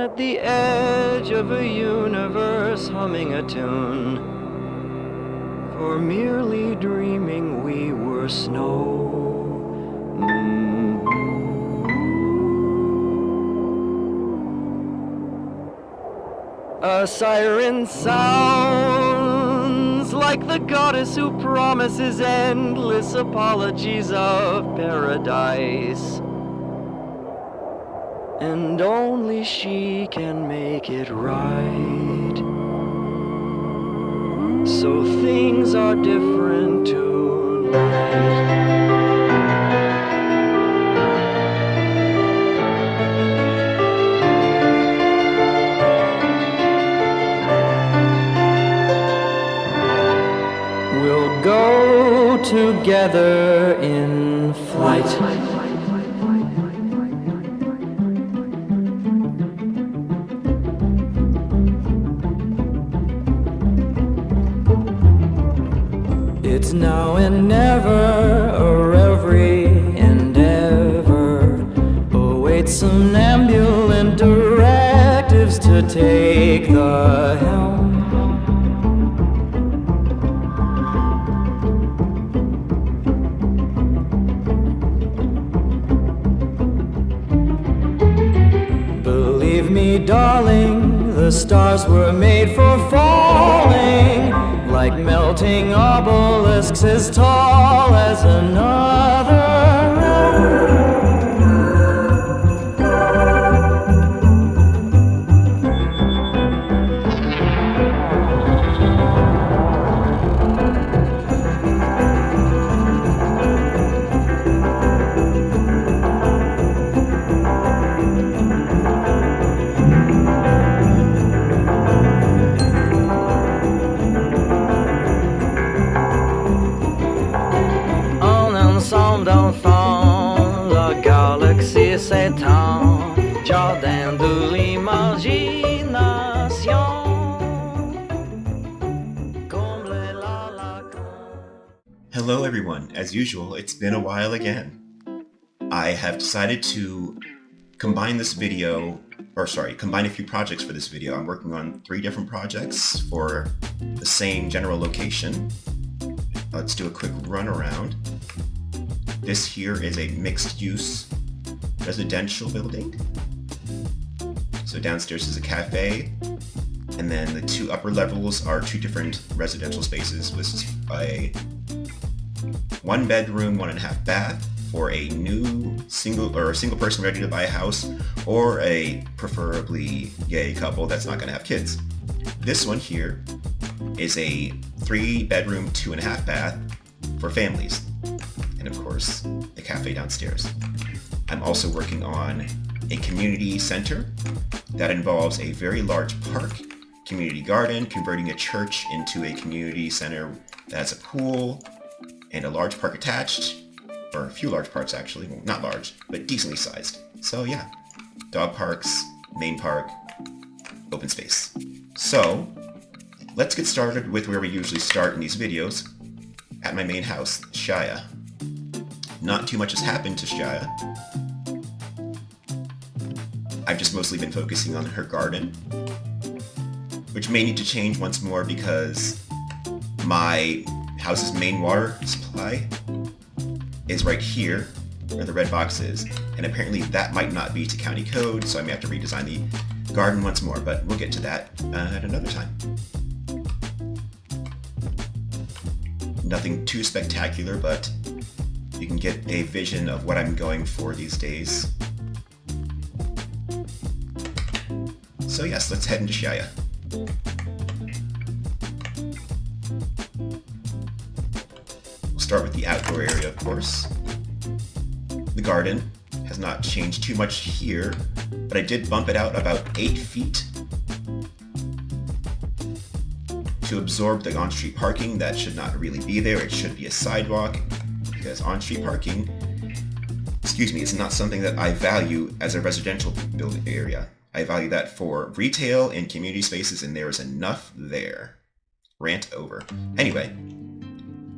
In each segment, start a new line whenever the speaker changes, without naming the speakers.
at the edge of a universe humming a tune. For merely dreaming we were snow. A siren sounds like the goddess who promises endless apologies of paradise. And only she can make it right. So things are different tonight. We'll go together in flight. It's now and never, or every endeavor awaits some ambulant directives to take the helm. Believe me, darling, the stars were made for falling, like melting obelisks as tall as another. D'enfant, la galaxie s'étend, jardin de l'imagination. Comble la lacune.
Hello everyone, as usual, it's been a while again. I have decided to combine a few projects for this video. I'm working on 3 different projects for the same general location. Let's do a quick run around. This here is a mixed-use residential building. So downstairs is a cafe, and then the 2 upper levels are 2 different residential spaces with a 1 bedroom, 1.5 bath for a new single person ready to buy a house, or a preferably gay couple that's not going to have kids. This one here is a 3 bedroom, 2.5 bath for families. And of course, the cafe downstairs. I'm also working on a community center that involves a very large park, community garden, converting a church into a community center that has a pool and a large park attached, or a few large parks actually, well, not large, but decently sized. So yeah, dog parks, main park, open space. So let's get started with where we usually start in these videos, at my main house, Shia. Not too much has happened to Shia. I've just mostly been focusing on her garden, which may need to change once more because my house's main water supply is right here, where the red box is, and apparently that might not be to county code, so I may have to redesign the garden once more, but we'll get to that at another time. Nothing too spectacular, but you can get a vision of what I'm going for these days. So yes, let's head into Shia. We'll start with the outdoor area, of course. The garden has not changed too much here, but I did bump it out about 8 feet to absorb the on-street parking that should not really be there. It should be a sidewalk, because on-street parking, is not something that I value as a residential building area. I value that for retail and community spaces, and there is enough there. Rant over. Anyway,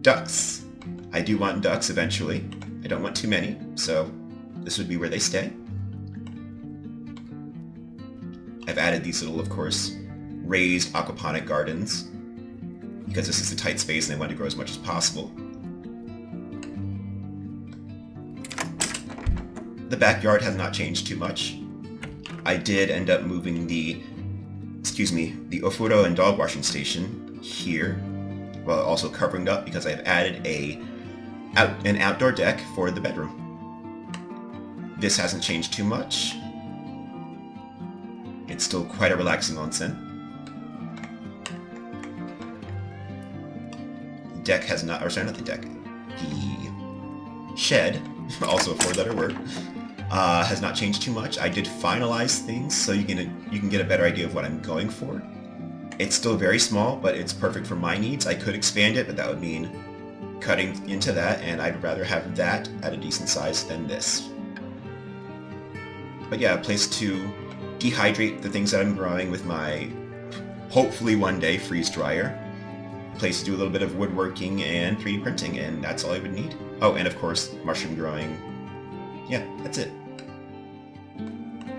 ducks. I do want ducks eventually. I don't want too many, so this would be where they stay. I've added these little, of course, raised aquaponic gardens because this is a tight space and I want to grow as much as possible. The backyard has not changed too much. I did end up moving the ofuro and dog washing station here, while also covering up because I've added an outdoor deck for the bedroom. This hasn't changed too much. It's still quite a relaxing onsen. The deck has not, or sorry, not the deck. The shed, also a four-letter word, has not changed too much. I did finalize things so you can get a better idea of what I'm going for. It's still very small, but it's perfect for my needs. I could expand it, but that would mean cutting into that, and I'd rather have that at a decent size than this. But yeah, a place to dehydrate the things that I'm growing with my, hopefully one day, freeze dryer. A place to do a little bit of woodworking and 3D printing, and that's all I would need. Oh, and of course, mushroom growing. Yeah, that's it.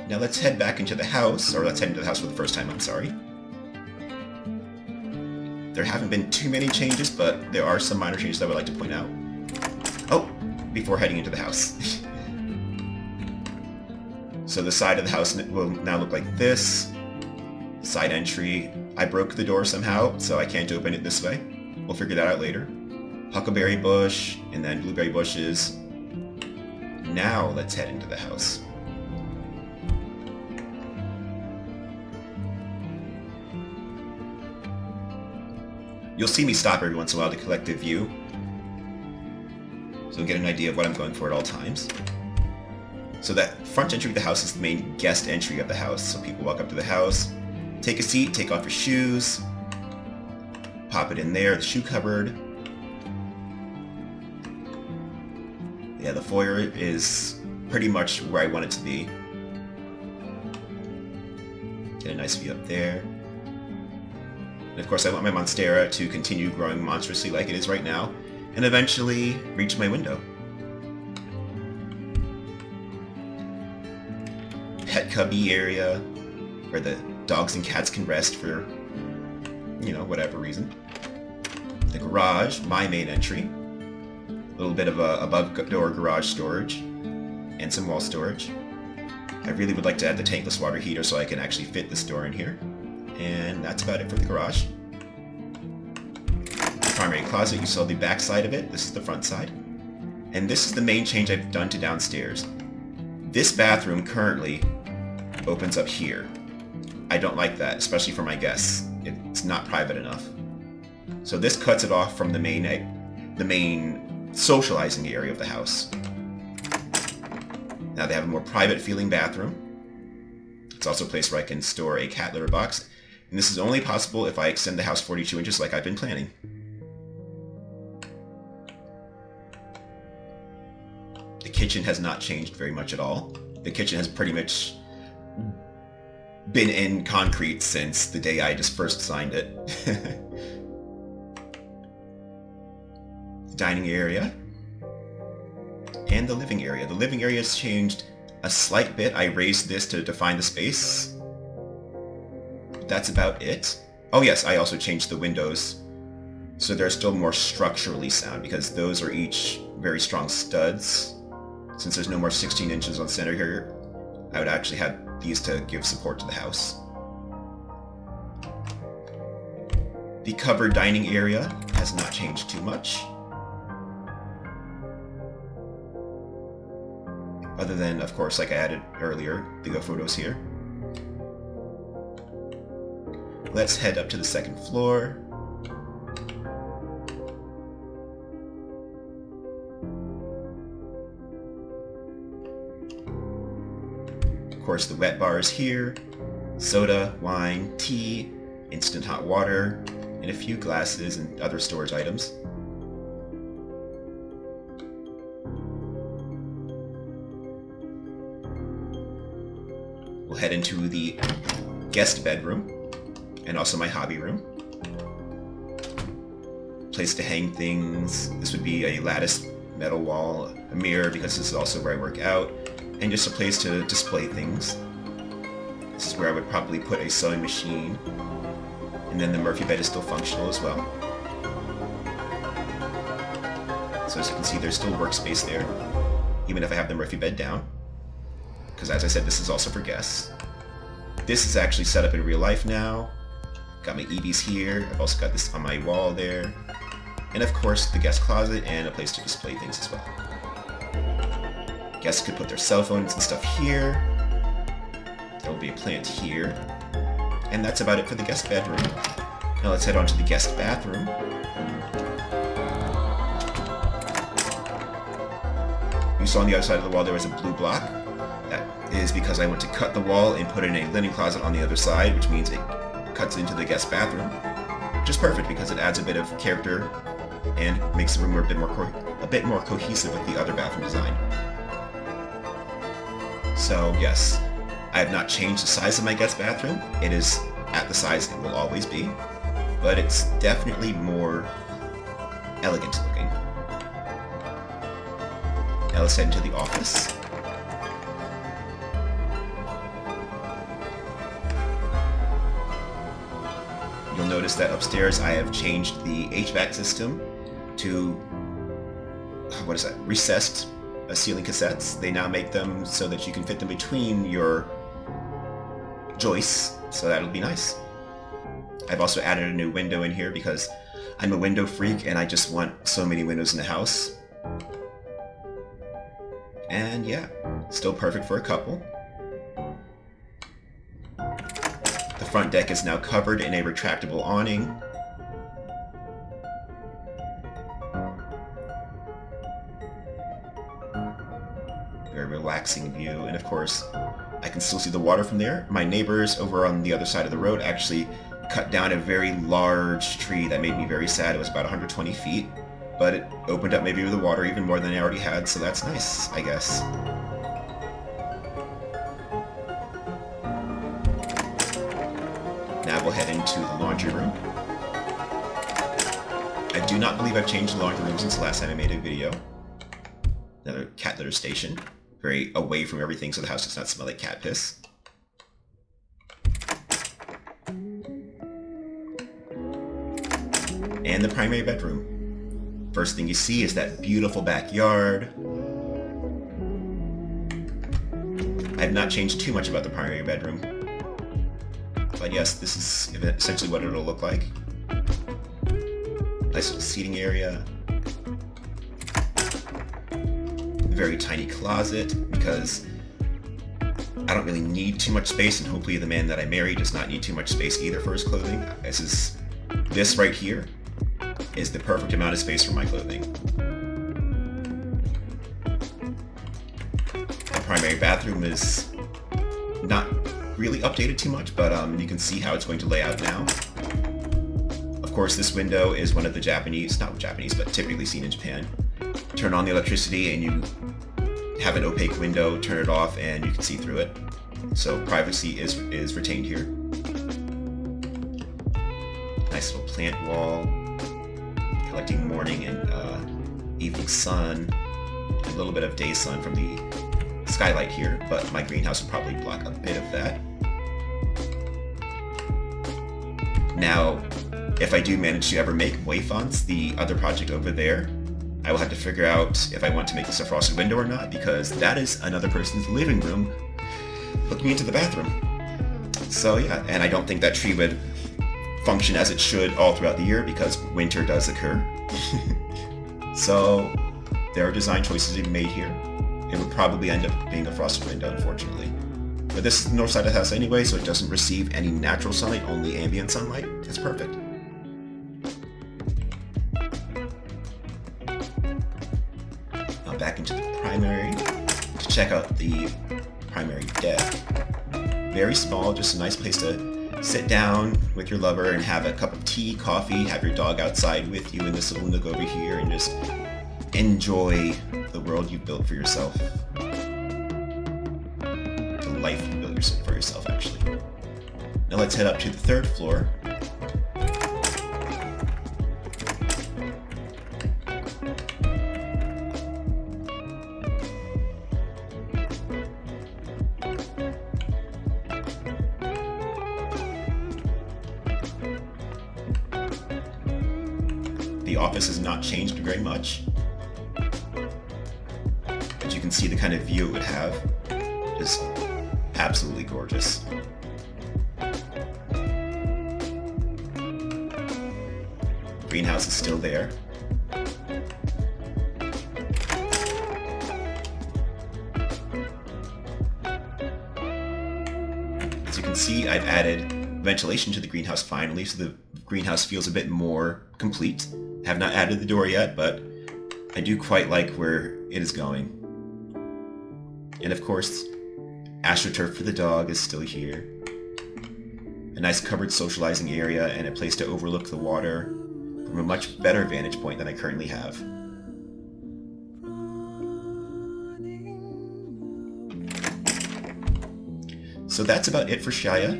Now let's head back into the house, or let's head into the house for the first time, I'm sorry. There haven't been too many changes, but there are some minor changes I would like to point out. Oh, before heading into the house. So the side of the house will now look like this. Side entry. I broke the door somehow, so I can't open it this way. We'll figure that out later. Huckleberry bush, and then blueberry bushes. Now let's head into the house. You'll see me stop every once in a while to collect a view, so you'll get an idea of what I'm going for at all times. So that front entry of the house is the main guest entry of the house, so people walk up to the house, take a seat, take off your shoes, pop it in there, the shoe cupboard. Yeah, the foyer is pretty much where I want it to be. Get a nice view up there. And of course I want my Monstera to continue growing monstrously like it is right now, and eventually reach my window. Pet cubby area, where the dogs and cats can rest for, whatever reason. The garage, my main entry. A little bit of a above-door garage storage, and some wall storage. I really would like to add the tankless water heater so I can actually fit this door in here. And that's about it for the garage. Primary closet, you saw the back side of it. This is the front side. And this is the main change I've done to downstairs. This bathroom currently opens up here. I don't like that, especially for my guests. It's not private enough. So this cuts it off from the main socializing area of the house. Now they have a more private feeling bathroom. It's also a place where I can store a cat litter box. And this is only possible if I extend the house 42 inches like I've been planning. The kitchen has not changed very much at all. The kitchen has pretty much been in concrete since the day I just first signed it. The dining area. And the living area. The living area has changed a slight bit. I raised this to define the space. That's about it. Oh yes, I also changed the windows so they're still more structurally sound because those are each very strong studs. Since there's no more 16 inches on center here, I would actually have these to give support to the house. The covered dining area has not changed too much. Other than, of course, like I added earlier, the photos here. Let's head up to the second floor. Of course, the wet bar is here. Soda, wine, tea, instant hot water, and a few glasses and other storage items. We'll head into the guest bedroom. And also my hobby room. Place to hang things. This would be a lattice metal wall, a mirror because this is also where I work out, and just a place to display things. This is where I would probably put a sewing machine. And then the Murphy bed is still functional as well. So as you can see, there's still workspace there, even if I have the Murphy bed down. Because as I said, this is also for guests. This is actually set up in real life now. Got my EVs here. I've also got this on my wall there. And of course, the guest closet and a place to display things as well. Guests could put their cell phones and stuff here. There will be a plant here. And that's about it for the guest bedroom. Now let's head on to the guest bathroom. You saw on the other side of the wall there was a blue block. That is because I went to cut the wall and put in a linen closet on the other side, which means it cuts into the guest bathroom. Which is perfect because it adds a bit of character and makes the room a bit more cohesive with the other bathroom design. So yes, I have not changed the size of my guest bathroom. It is at the size it will always be, but it's definitely more elegant looking. Now let's head into the office. You'll notice that upstairs I have changed the HVAC system to, recessed ceiling cassettes. They now make them so that you can fit them between your joists, so that'll be nice. I've also added a new window in here because I'm a window freak and I just want so many windows in the house. And yeah, still perfect for a couple. The front deck is now covered in a retractable awning. Very relaxing view, and of course, I can still see the water from there. My neighbors over on the other side of the road actually cut down a very large tree that made me very sad. It was about 120 feet, but it opened up maybe the water even more than I already had, so that's nice, I guess. Now we'll head into the laundry room. I do not believe I've changed the laundry room since the last time I made a video. Another cat litter station. Very away from everything so the house does not smell like cat piss. And the primary bedroom. First thing you see is that beautiful backyard. I have not changed too much about the primary bedroom. But yes, this is essentially what it'll look like. Nice little seating area. Very tiny closet because I don't really need too much space, and hopefully the man that I marry does not need too much space either for his clothing. This right here is the perfect amount of space for my clothing. The primary bathroom is not really updated too much, but you can see how it's going to lay out now. Of course, this window is one of the not Japanese, but typically seen in Japan. Turn on the electricity and you have an opaque window, turn it off and you can see through it. So privacy is retained here. Nice little plant wall, collecting morning and evening sun, a little bit of day sun from the skylight here, but my greenhouse will probably block a bit of that. Now, if I do manage to ever make wayfonts, the other project over there, I will have to figure out if I want to make this a frosted window or not, because that is another person's living room looking into the bathroom. So yeah, and I don't think that tree would function as it should all throughout the year because winter does occur. So there are design choices to be made here. It would probably end up being a frosted window, unfortunately. But this is the north side of the house anyway, so it doesn't receive any natural sunlight, only ambient sunlight. It's perfect. Now back into the primary to check out the primary deck. Very small, just a nice place to sit down with your lover and have a cup of tea, coffee, have your dog outside with you in this little nook over here, and just enjoy the world you've built for yourself. The life you built for yourself, actually. Now let's head up to the third floor. The office has not changed very much. As you can see, the kind of view it would have is absolutely gorgeous. Greenhouse is still there. As you can see, I've added ventilation to the greenhouse finally, so the greenhouse feels a bit more complete. Have not added the door yet, but I do quite like where it is going. And of course, AstroTurf for the dog is still here. A nice covered socializing area and a place to overlook the water from a much better vantage point than I currently have. So that's about it for Shaya.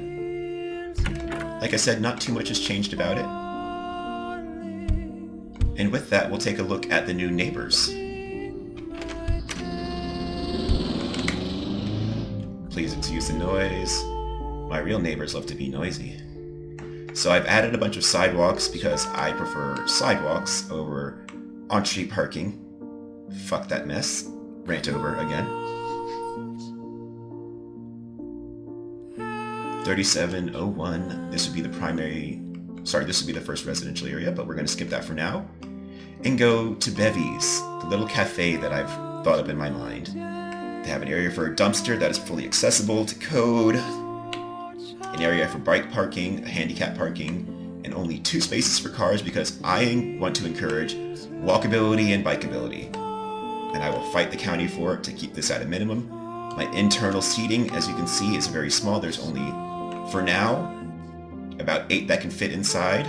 Like I said, not too much has changed about it. And with that, we'll take a look at the new neighbors. Please excuse the noise. My real neighbors love to be noisy. So I've added a bunch of sidewalks because I prefer sidewalks over on-street parking. Fuck that mess. Rant over again. 3701. This would be the this would be the first residential area, but we're going to skip that for now. And go to Bevy's, the little cafe that I've thought up in my mind. They have an area for a dumpster that is fully accessible to code, an area for bike parking, a handicap parking, and only 2 spaces for cars because I want to encourage walkability and bikeability. And I will fight the county for it to keep this at a minimum. My internal seating, as you can see, is very small. There's only, for now, about 8 that can fit inside.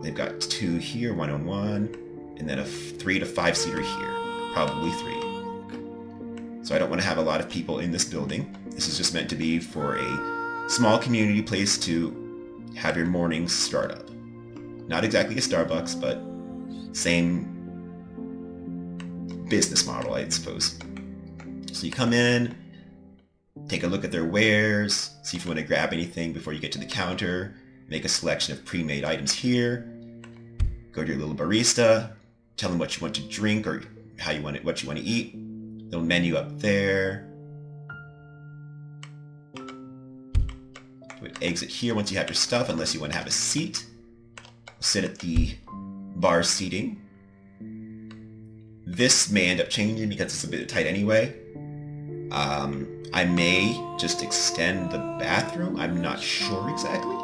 They've got 2 here, 1 on 1, and then a 3 to 5 seater here, probably 3. So I don't want to have a lot of people in this building. This is just meant to be for a small community place to have your mornings start up. Not exactly a Starbucks, but same business model, I suppose. So you come in, take a look at their wares, see if you want to grab anything before you get to the counter, make a selection of pre-made items here, go to your little barista, tell them what you want to drink or how you want it, what you want to eat. Little menu up there. You would exit here once you have your stuff, unless you want to have a seat. Sit at the bar seating. This may end up changing because it's a bit tight anyway. I may just extend the bathroom. I'm not sure exactly.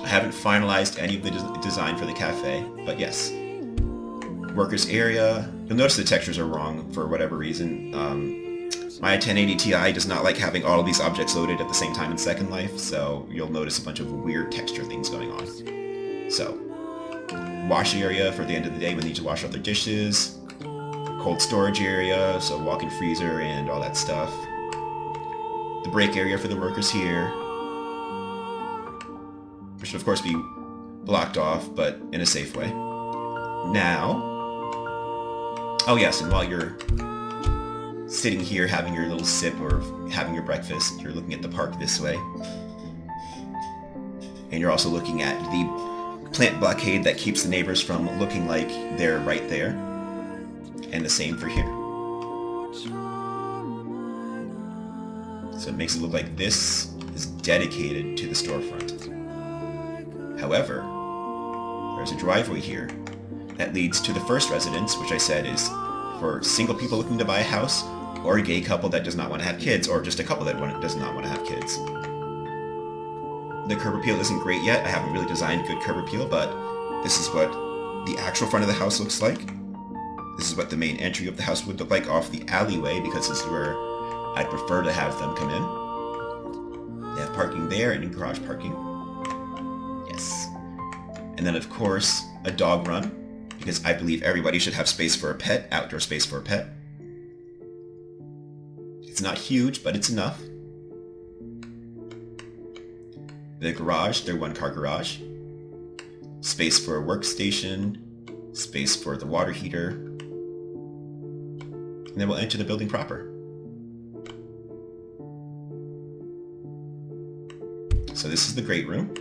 I haven't finalized any of the design for the cafe, but yes. Workers area. You'll notice the textures are wrong for whatever reason. My 1080 Ti does not like having all of these objects loaded at the same time in Second Life, so you'll notice a bunch of weird texture things going on. So, wash area for the end of the day when they need to wash up their dishes. Cold storage area, so walk-in freezer and all that stuff. The break area for the workers here. Which should of course be blocked off, but in a safe way. Now, oh yes, and while you're sitting here having your little sip or having your breakfast, you're looking at the park this way. And you're also looking at the plant blockade that keeps the neighbors from looking like they're right there. And the same for here. So it makes it look like this is dedicated to the storefront. However, there's a driveway here that leads to the first residence, which I said is for single people looking to buy a house, or a gay couple that does not want to have kids, or just a couple that does not want to have kids. The curb appeal isn't great yet. I haven't really designed good curb appeal, but this is what the actual front of the house looks like. This is what the main entry of the house would look like off the alleyway, because this is where I'd prefer to have them come in. They have parking there and garage parking. Yes. And then of course, a dog run, because I believe everybody should have space for a pet, outdoor space for a pet. It's not huge, but it's enough. The garage, their 1-car garage. Space for a workstation, space for the water heater. And then we'll enter the building proper. So this is the great room.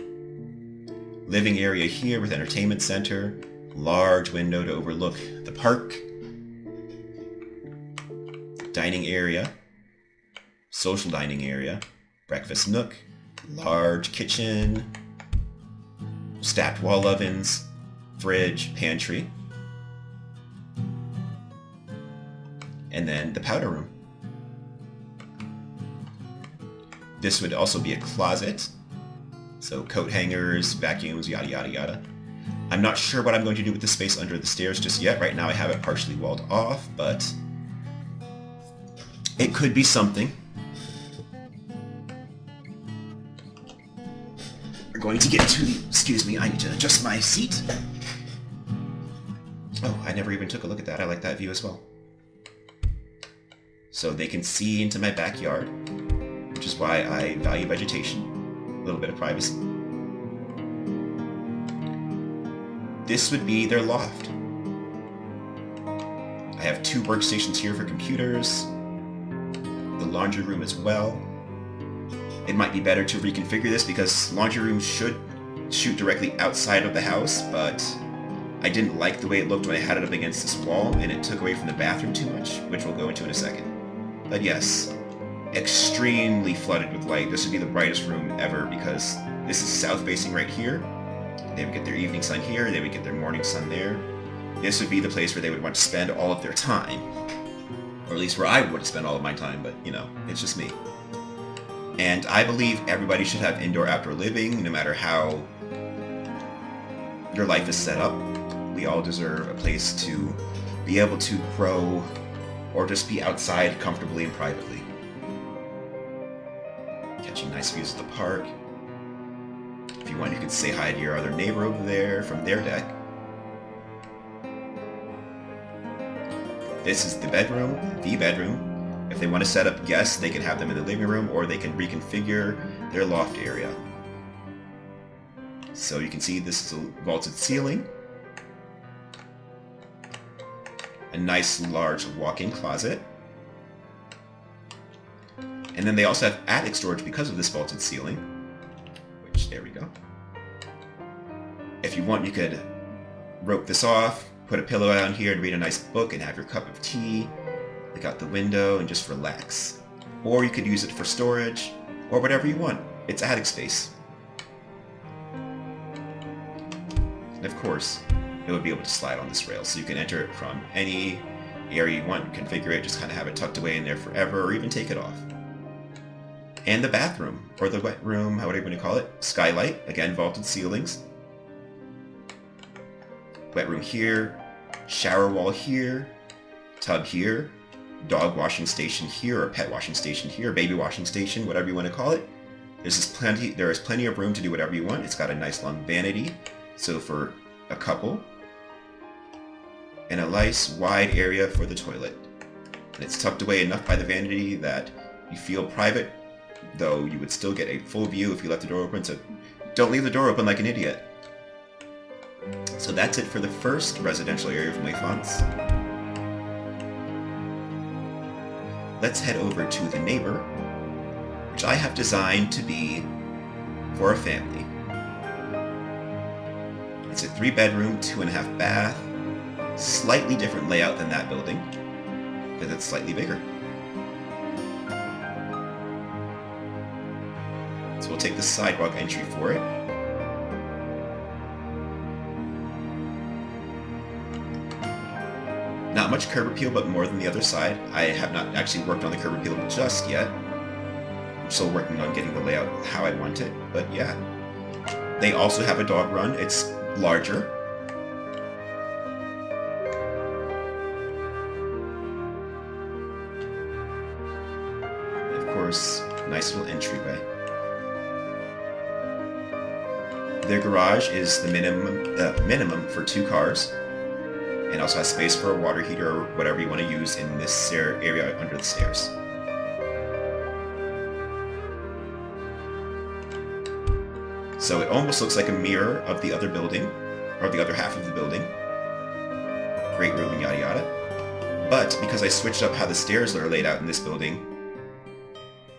Living area here with entertainment center, large window to overlook the park, dining area, social dining area, breakfast nook, large kitchen, stacked wall ovens, fridge, pantry, and then the powder room. This would also be a closet, so coat hangers, vacuums, yada yada yada. I'm not sure what I'm going to do with the space under the stairs just yet. Right now I have it partially walled off, but it could be something. We're going to get to the... Excuse me, I need to adjust my seat. Oh, I never even took a look at that. I like that view as well. So they can see into my backyard, which is why I value vegetation, a little bit of privacy. This would be their loft. I have 2 workstations here for computers, the laundry room as well. It might be better to reconfigure this because laundry rooms should shoot directly outside of the house, but I didn't like the way it looked when I had it up against this wall, and it took away from the bathroom too much, which we'll go into in a second. But yes, extremely flooded with light. This would be the brightest room ever because this is south facing right here. They would get their evening sun here, they would get their morning sun there. This would be the place where they would want to spend all of their time. Or at least where I would spend all of my time, but you know, it's just me. And I believe everybody should have indoor-outdoor living, no matter how your life is set up. We all deserve a place to be able to grow or just be outside comfortably and privately. Catching nice views of the park. If you want, you could say hi to your other neighbor over there from their deck. This is the bedroom, If they want to set up guests, they can have them in the living room, or they can reconfigure their loft area. So you can see this is a vaulted ceiling. A nice large walk-in closet. And then they also have attic storage because of this vaulted ceiling. Which, there we go. If you want, you could rope this off, put a pillow down here and read a nice book and have your cup of tea. Look out the window and just relax. Or you could use it for storage, or whatever you want. It's attic space. And of course, it would be able to slide on this rail, so you can enter it from any area you want, configure it, just kind of have it tucked away in there forever, or even take it off. And the bathroom, or the wet room, whatever you want to call it. Skylight, again, vaulted ceilings. Wet room here, shower wall here, tub here, dog washing station here, or pet washing station here, baby washing station, whatever you want to call it. There is plenty of room to do whatever you want. It's got a nice long vanity, so for a couple, and a nice wide area for the toilet. And it's tucked away enough by the vanity that you feel private, though you would still get a full view if you left the door open, so don't leave the door open like an idiot. So that's it for the first residential area from Les Fonts. Let's head over to the neighbor, which I have designed to be for a family. It's a 3-bedroom, 2.5 bath, slightly different layout than that building, because it's slightly bigger. So we'll take the sidewalk entry for it. Not much curb appeal, but more than the other side. I have not actually worked on the curb appeal just yet. I'm still working on getting the layout how I want it, but yeah. They also have a dog run. It's larger. Of course, nice little entryway. Their garage is the minimum for 2 cars. And also has space for a water heater or whatever you want to use in this area under the stairs. So it almost looks like a mirror of the other building, or the other half of the building. Great room and yada yada. But because I switched up how the stairs are laid out in this building,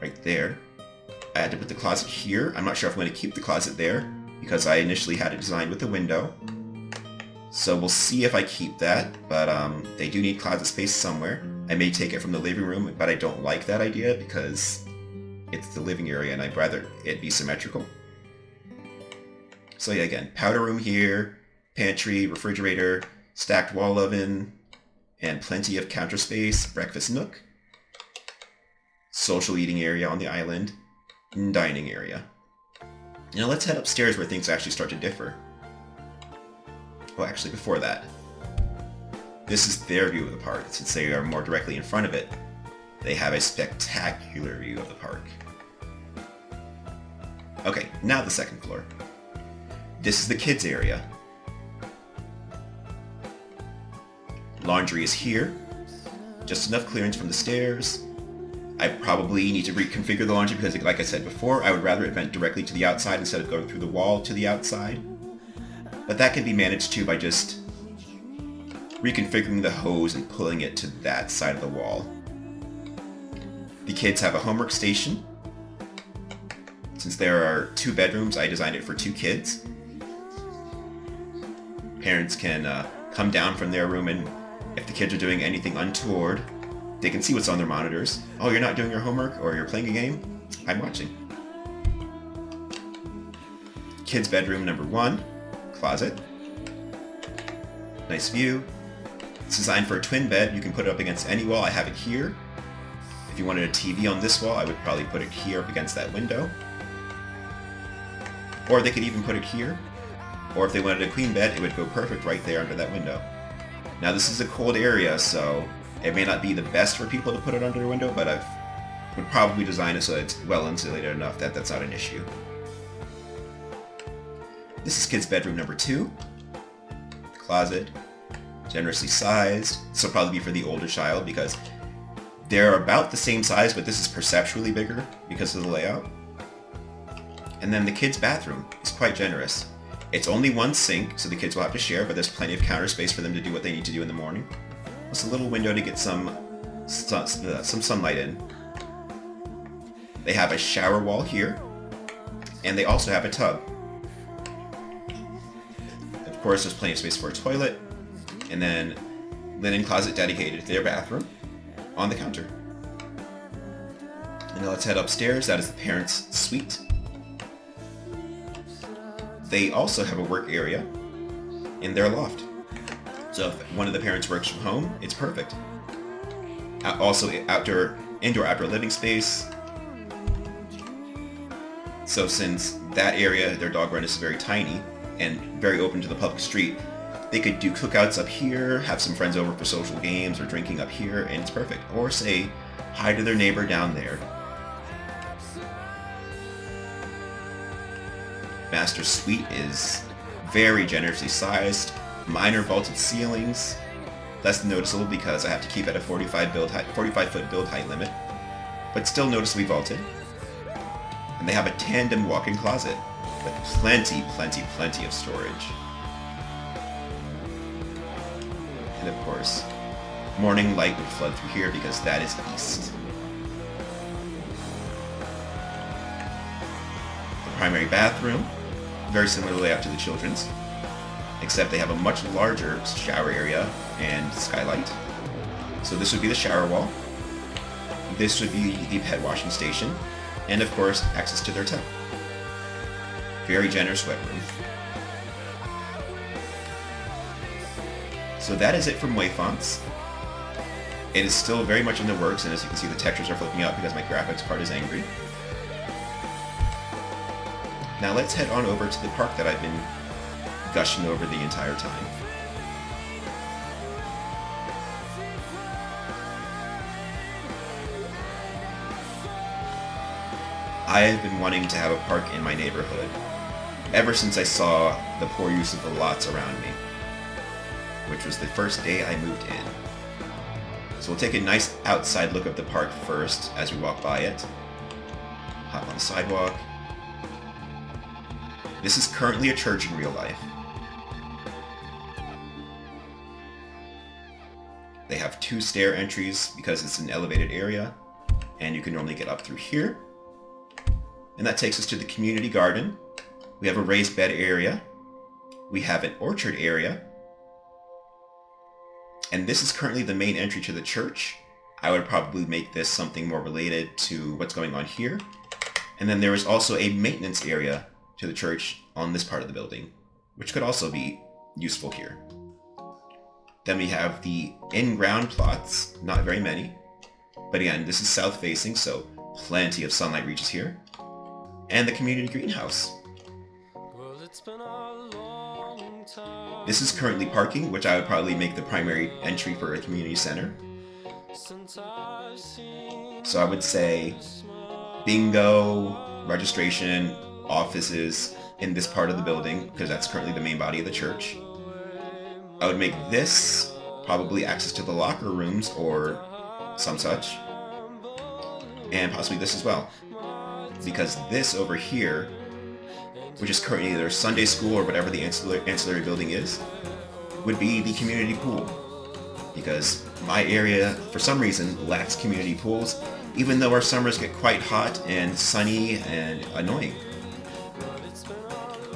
right there, I had to put the closet here. I'm not sure if I'm going to keep the closet there, because I initially had it designed with a window. So we'll see if I keep that, but they do need closet space somewhere. I may take it from the living room, but I don't like that idea because it's the living area and I'd rather it be symmetrical. So yeah, again, powder room here, pantry, refrigerator, stacked wall oven, and plenty of counter space, breakfast nook, social eating area on the island, and dining area. Now let's head upstairs where things actually start to differ. Well, actually, before that, this is their view of the park. Since they are more directly in front of it, they have a spectacular view of the park. Okay, now the second floor. This is the kids' area. Laundry is here. Just enough clearance from the stairs. I probably need to reconfigure the laundry because, like I said before, I would rather it vent directly to the outside instead of going through the wall to the outside. But that can be managed too by just reconfiguring the hose and pulling it to that side of the wall. The kids have a homework station. Since there are 2 bedrooms, I designed it for 2 kids. Parents can come down from their room, and if the kids are doing anything untoward, they can see what's on their monitors. Oh, you're not doing your homework or you're playing a game? I'm watching. Kids' bedroom number 1. Closet. Nice view. It's designed for a twin bed. You can put it up against any wall. I have it here. If you wanted a TV on this wall, I would probably put it here up against that window. Or they could even put it here. Or if they wanted a queen bed, it would go perfect right there under that window. Now this is a cold area, so it may not be the best for people to put it under the window, but I would probably design it so it's well insulated enough that that's not an issue. This is kids' bedroom number 2. Closet. Generously sized. This will probably be for the older child because they're about the same size, but this is perceptually bigger because of the layout. And then the kids' bathroom is quite generous. It's only 1 sink, so the kids will have to share, but there's plenty of counter space for them to do what they need to do in the morning. Plus a little window to get some sunlight in. They have a shower wall here, and they also have a tub. Of course, there's plenty of space for a toilet, and then linen closet dedicated to their bathroom on the counter. And now let's head upstairs. That is the parents' suite. They also have a work area in their loft. So if one of the parents works from home, it's perfect. Also indoor-outdoor living space. So since that area, their dog run is very tiny and very open to the public street, they could do cookouts up here, have some friends over for social games or drinking up here, and it's perfect. Or say hi to their neighbor down there. Master suite is very generously sized, minor vaulted ceilings, less noticeable because I have to keep at a 45-foot build height limit, but still noticeably vaulted. And they have a tandem walk-in closet with plenty of storage. And of course, morning light would flood through here because that is east. The primary bathroom, very similar layout to the children's, except they have a much larger shower area and skylight. So this would be the shower wall. This would be the pet washing station, and of course, access to their tub. Very generous wet room. So that is it from Wayfonts. It is still very much in the works, and as you can see, the textures are flipping out because my graphics part is angry. Now let's head on over to the park that I've been gushing over the entire time. I have been wanting to have a park in my neighborhood ever since I saw the poor use of the lots around me, which was the first day I moved in. So we'll take a nice outside look of the park first as we walk by it. Hop on the sidewalk. This is currently a church in real life. They have 2 stair entries because it's an elevated area, and you can normally get up through here. And that takes us to the community garden, We have a raised bed area. We have an orchard area. And this is currently the main entry to the church. I would probably make this something more related to what's going on here. And then there is also a maintenance area to the church on this part of the building, which could also be useful here. Then we have the in-ground plots, not very many. But again, this is south-facing, so plenty of sunlight reaches here. And the community greenhouse. This is currently parking, which I would probably make the primary entry for a community center. So I would say bingo, registration, offices in this part of the building, because that's currently the main body of the church. I would make this probably access to the locker rooms or some such. And possibly this as well. Because this over here, which is currently either Sunday school or whatever the ancillary building is, would be the community pool. Because my area, for some reason, lacks community pools, even though our summers get quite hot and sunny and annoying.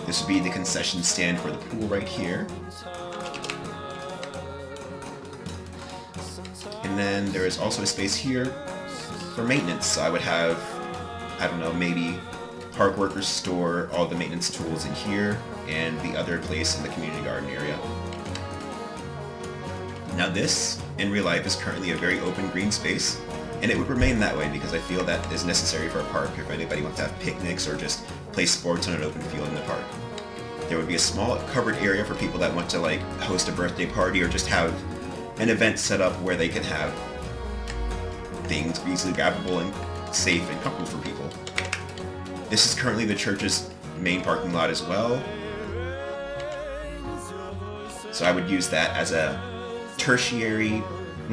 This would be the concession stand for the pool right here. And then there is also a space here for maintenance. So I would have, I don't know, maybe park workers store all the maintenance tools in here, and the other place in the community garden area. Now this, in real life, is currently a very open green space, and it would remain that way because I feel that is necessary for a park if anybody wants to have picnics or just play sports on an open field in the park. There would be a small covered area for people that want to like host a birthday party or just have an event set up where they can have things easily grabbable and safe and comfortable for people. This is currently the church's main parking lot as well. So I would use that as a tertiary,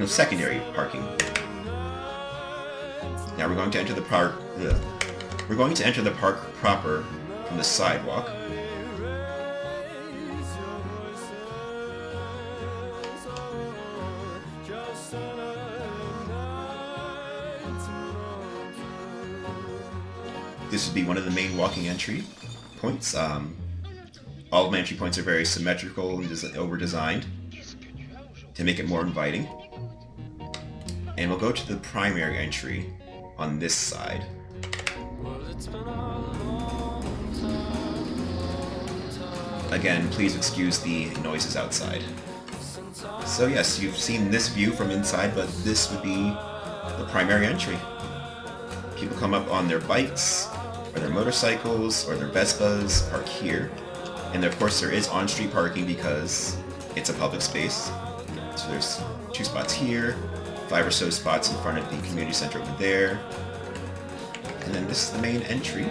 secondary parking. Now we're going to enter the park. We're going to enter the park proper from the sidewalk. This would be one of the main walking entry points. All of my entry points are very symmetrical and over-designed to make it more inviting. And we'll go to the primary entry on this side. Again, please excuse the noises outside. So yes, you've seen this view from inside, but this would be the primary entry. People come up on their bikes, or their motorcycles, or their Vespas, park here. And of course there is on-street parking because it's a public space. So there's 2 spots here, 5 or so spots in front of the community center over there. And then this is the main entry.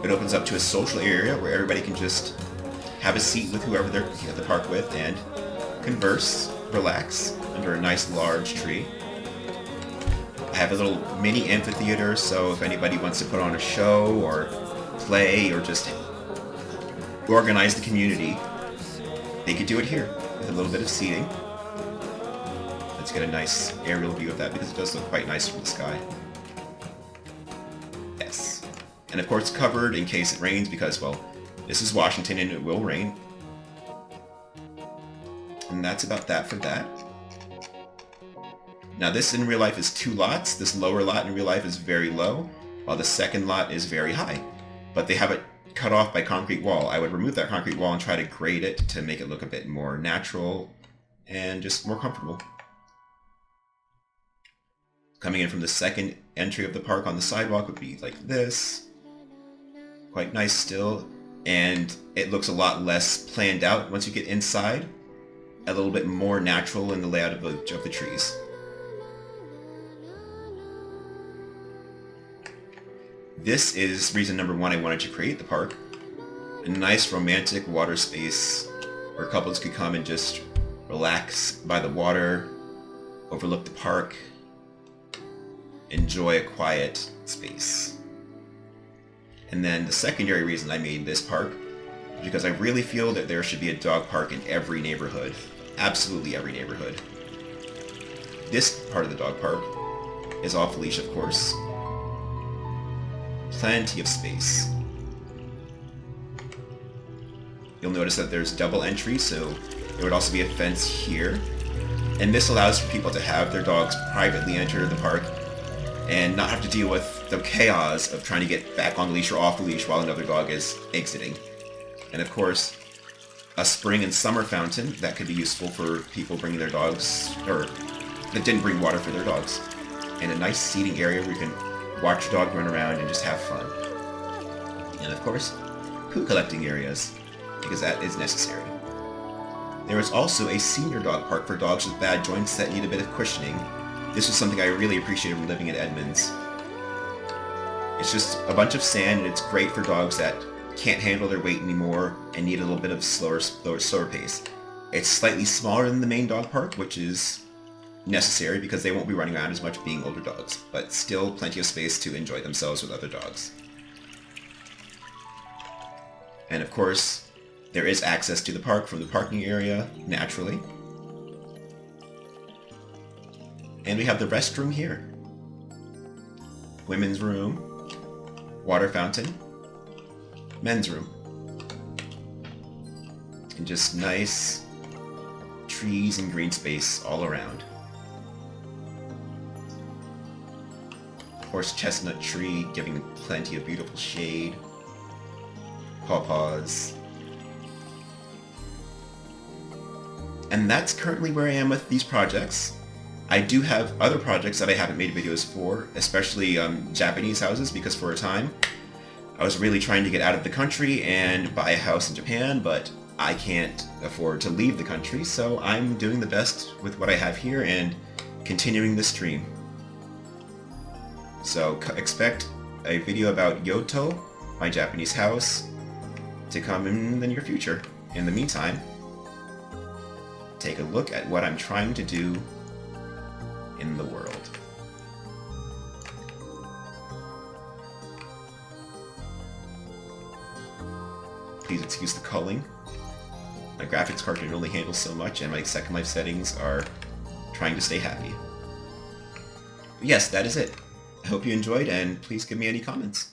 It opens up to a social area where everybody can just have a seat with whoever they're at the park with and converse, relax under a nice large tree. I have a little mini amphitheater, so if anybody wants to put on a show or play or just organize the community, they could do it here with a little bit of seating. Let's get a nice aerial view of that because it does look quite nice from the sky. Yes. And of course it's covered in case it rains because, well, this is Washington and it will rain. And that's about that for that. Now this in real life is 2 lots. This lower lot in real life is very low, while the second lot is very high. But they have it cut off by concrete wall. I would remove that concrete wall and try to grade it to make it look a bit more natural and just more comfortable. Coming in from the second entry of the park on the sidewalk would be like this. Quite nice still, and it looks a lot less planned out once you get inside. A little bit more natural in the layout of the trees. This is reason number 1 I wanted to create the park. A nice romantic water space where couples could come and just relax by the water, overlook the park, enjoy a quiet space. And then the secondary reason I made this park is because I really feel that there should be a dog park in every neighborhood. Absolutely every neighborhood. This part of the dog park is off leash, of course. plenty of space. You'll notice that there's double entry, so there would also be a fence here. And this allows for people to have their dogs privately enter the park and not have to deal with the chaos of trying to get back on the leash or off the leash while another dog is exiting. And of course, a spring and summer fountain that could be useful for people bringing their dogs, or that didn't bring water for their dogs. And a nice seating area where you can watch your dog run around and just have fun. And of course, poo collecting areas, because that is necessary. There is also a senior dog park for dogs with bad joints that need a bit of cushioning. This was something I really appreciated when living in Edmonds. It's just a bunch of sand, and it's great for dogs that can't handle their weight anymore and need a little bit of slower pace. It's slightly smaller than the main dog park, which is necessary because they won't be running around as much being older dogs, but still plenty of space to enjoy themselves with other dogs. And of course, there is access to the park from the parking area, naturally. And we have the restroom here. Women's room, water fountain, men's room. And just nice trees and green space all around. Horse chestnut tree giving plenty of beautiful shade. Pawpaws. And that's currently where I am with these projects. I do have other projects that I haven't made videos for, especially Japanese houses, because for a time I was really trying to get out of the country and buy a house in Japan, but I can't afford to leave the country, so I'm doing the best with what I have here and continuing the stream. So expect a video about Yoto, my Japanese house, to come in the near future. In the meantime, take a look at what I'm trying to do in the world. Please excuse the culling. My graphics card can only handle so much, and my Second Life settings are trying to stay happy. But yes, that is it. I hope you enjoyed, and please give me any comments.